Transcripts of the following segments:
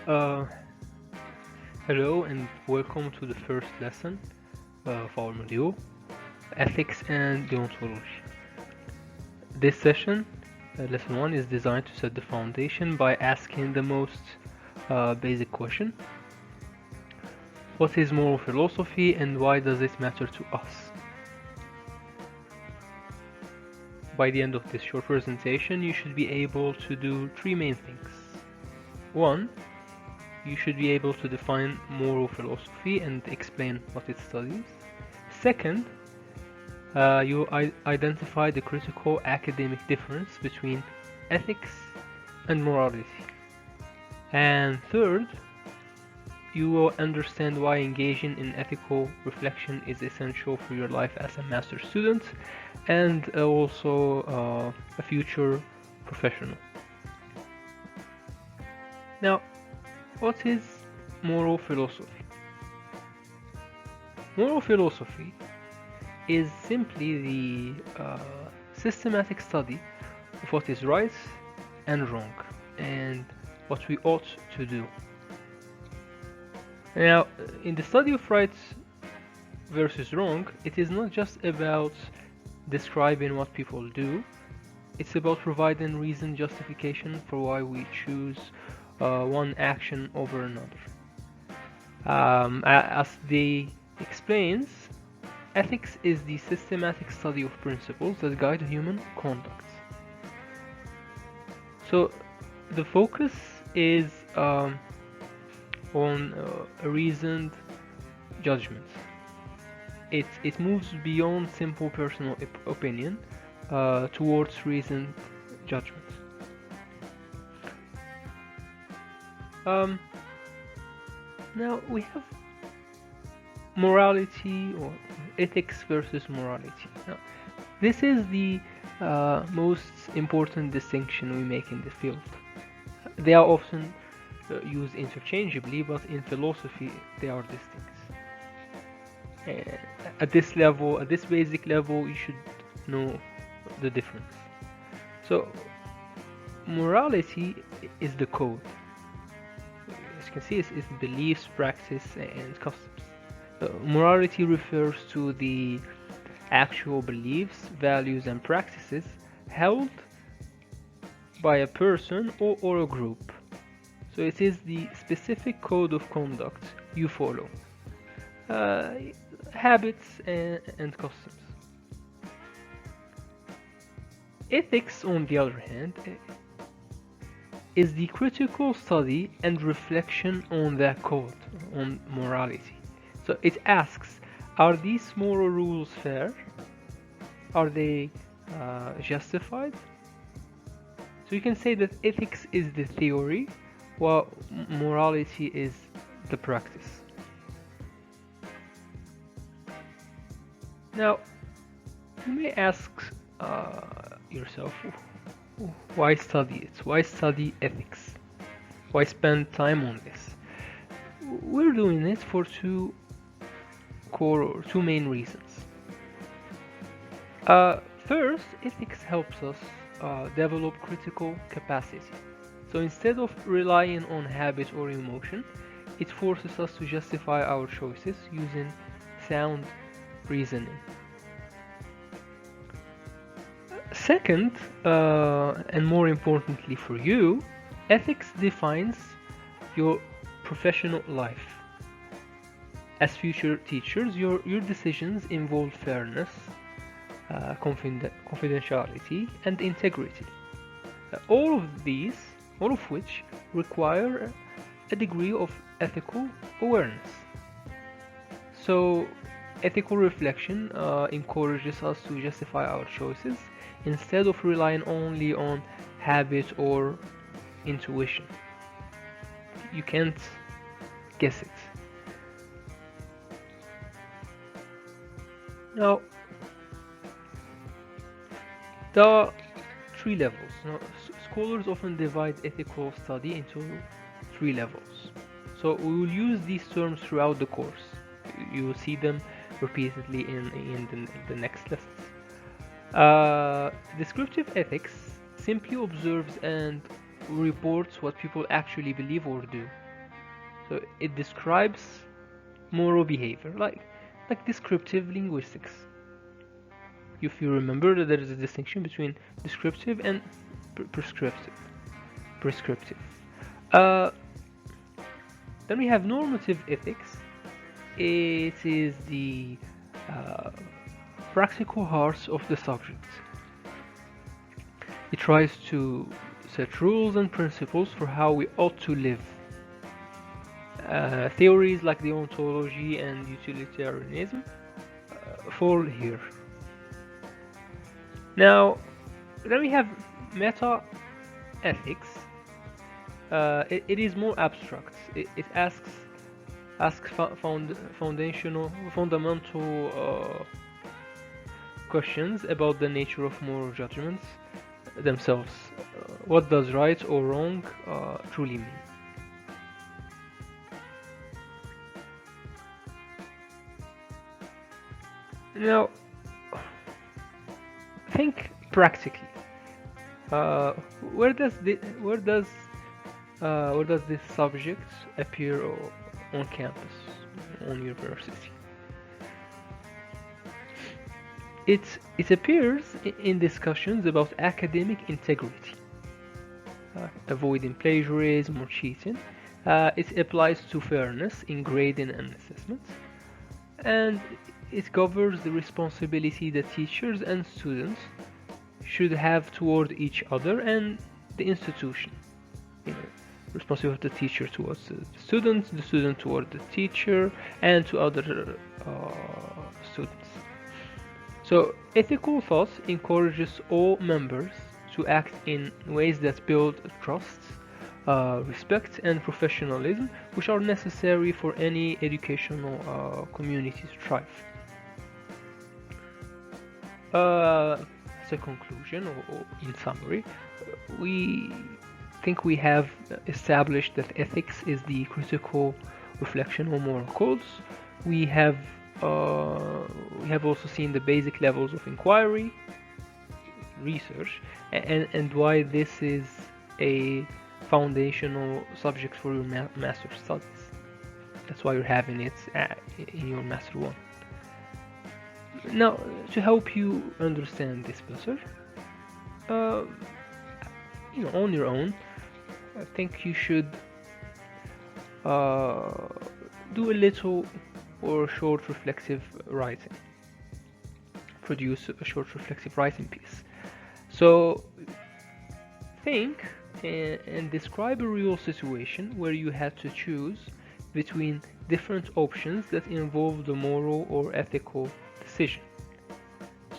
Uh, Hello and welcome to the first lesson of our module, Ethics and Deontology. This session, lesson 1, is designed to set the foundation by asking the most basic question. What is moral philosophy and why does it matter to us? By the end of this short presentation, you should be able to do three main things. 1. You should be able to define moral philosophy and explain what it studies. Second, you identify the critical academic difference between ethics and morality. And third, you will understand why engaging in ethical reflection is essential for your life as a master's student and also a future professional. Now, what is moral philosophy? Moral philosophy is simply the systematic study of what is right and wrong and what we ought to do. Now, in the study of right versus wrong, it is not just about describing what people do, it's about providing reasoned justification for why we choose one action over another. As they explains, ethics is the systematic study of principles that guide human conduct. So the focus is on a reasoned judgment. It moves beyond simple personal opinion towards reasoned judgment. Now we have morality or ethics versus morality. Now, this is the most important distinction we make in the field. They are often used interchangeably, but in philosophy they are distinct. At this level, at this basic level, you should know the difference. So, morality is the code. As you can see, it's beliefs, practice, and customs. Morality refers to the actual beliefs, values, and practices held by a person or a group. So it is the specific code of conduct you follow, habits and customs. Ethics, on the other hand, is the critical study and reflection on that code, on morality. So it asks, are these moral rules fair? Are they justified? So you can say that ethics is the theory, while morality is the practice. Now, you may ask yourself, why study it? Why study ethics? Why spend time on this? We're doing it for two main reasons. First, ethics helps us develop critical capacity. So instead of relying on habit or emotion, it forces us to justify our choices using sound reasoning. Second, and more importantly for you, ethics defines your professional life. As future teachers, your decisions involve fairness, confidentiality, and integrity. All of which require a degree of ethical awareness. So, ethical reflection encourages us to justify our choices instead of relying only on habit or intuition. You can't guess it. Now, there are three levels. Now, scholars often divide ethical study into three levels. So we will use these terms throughout the course. You will see them repeatedly in the next lessons. Descriptive ethics simply observes and reports what people actually believe or do. So it describes moral behavior, like descriptive linguistics. If you remember that there is a distinction between descriptive and prescriptive. Uh, then we have normative ethics. It is the practical heart of the subject. It tries to set rules and principles for how we ought to live. Theories like deontology and utilitarianism fall here. Now, then we have meta ethics. It is more abstract. It asks fundamental questions about the nature of moral judgments themselves. What does right or wrong truly mean? Now, think practically. Where does this subject appear on campus, on university? It appears in discussions about academic integrity, avoiding plagiarism or cheating. It applies to fairness in grading and assessment, and it covers the responsibility that teachers and students should have toward each other and the institution. Responsibility of the teacher towards the student toward the teacher, and to other students. So ethical thought encourages all members to act in ways that build trust, respect, and professionalism, which are necessary for any educational community to thrive. As a conclusion, or in summary, we think we have established that ethics is the critical reflection on moral codes. We have also seen the basic levels of inquiry, research, and why this is a foundational subject for your master studies. That's why you're having it in your master 1. Now, to help you understand this better, on your own, I think you should do a little or short reflexive writing. Produce a short reflexive writing piece. So think and describe a real situation where you had to choose between different options that involve the moral or ethical decision.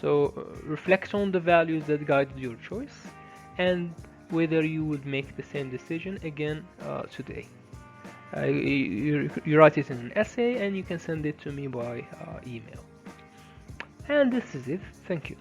So reflect on the values that guided your choice and whether you would make the same decision again today. You write it in an essay and you can send it to me by email. And this is it. Thank you.